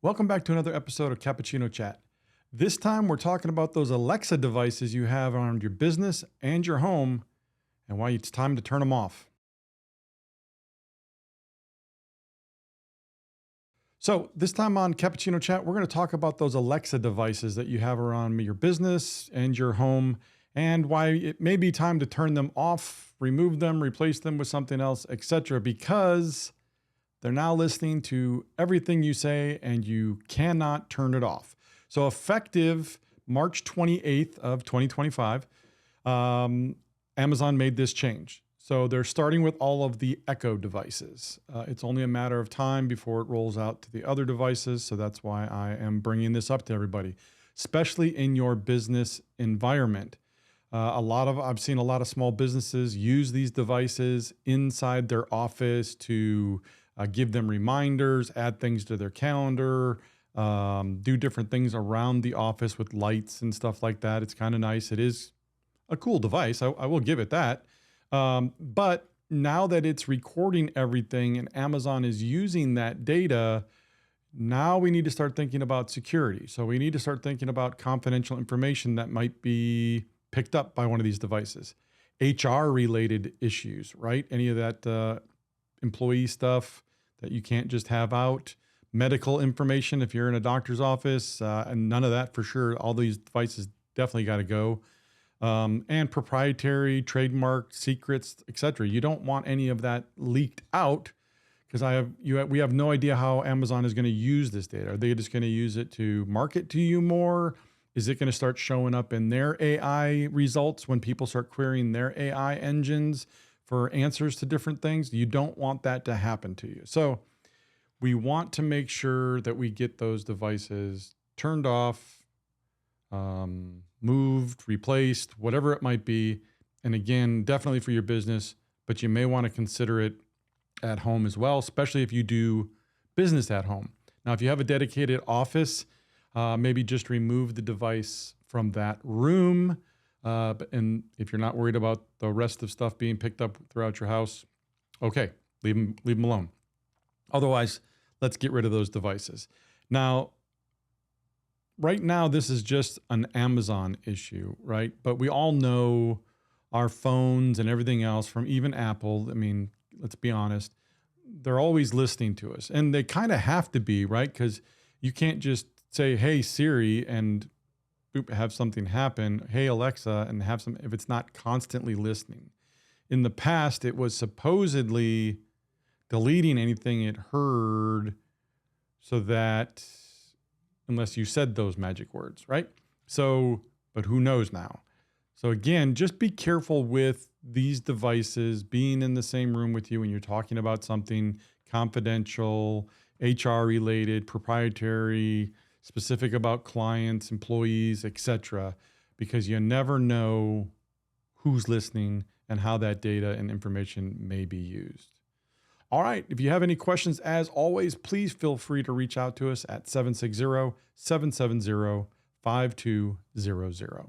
Welcome back to another episode of Cappuccino Chat. This time we're talking about those Alexa devices you have around your business and your home and why it's time to turn them off. So this time on Cappuccino Chat, we're going to talk about those Alexa devices that you have around your business and your home and why it may be time to turn them off, remove them, replace them with something else, etc. because they're now listening to everything you say and you cannot turn it off. So effective March 28th of 2025, Amazon made this change. So they're starting with all of the Echo devices. It's only a matter of time before it rolls out to the other devices. So that's why I am bringing this up to everybody, especially in your business environment. I've seen a lot of small businesses use these devices inside their office to give them reminders, add things to their calendar, do different things around the office with lights and stuff like that. It's kind of nice. It is a cool device. I will give it that. But now that it's recording everything and Amazon is using that data, now we need to start thinking about security. So we need to start thinking about confidential information that might be picked up by one of these devices. HR related issues, right? Any of that employee stuff that you can't just have out. Medical information if you're in a doctor's office, and none of that for sure. All these devices definitely got to go. And proprietary, trademark, secrets, etc. You don't want any of that leaked out because we have no idea how Amazon is going to use this data. Are they just going to use it to market to you more? Is it going to start showing up in their AI results when people start querying their AI engines for answers to different things? You don't want that to happen to you. So we want to make sure that we get those devices turned off, moved, replaced, whatever it might be. And again, definitely for your business, but you may want to consider it at home as well, especially if you do business at home. Now, if you have a dedicated office, maybe just remove the device from that room. And if you're not worried about the rest of stuff being picked up throughout your house, okay, leave them alone. Otherwise, let's get rid of those devices. Now, right now, this is just an Amazon issue, right? But we all know our phones and everything else from even Apple. I mean, let's be honest, they're always listening to us. And they kind of have to be, right? Because you can't just say, hey, Siri, and boop, have something happen. Hey, Alexa, and have some, if it's not constantly listening. In the past, it was supposedly deleting anything it heard so that, unless you said those magic words, right? So, but who knows now? So again, just be careful with these devices being in the same room with you when you're talking about something confidential, HR related, proprietary, specific about clients, employees, etc., because you never know who's listening and how that data and information may be used. All right. If you have any questions, as always, please feel free to reach out to us at 760-770-5200.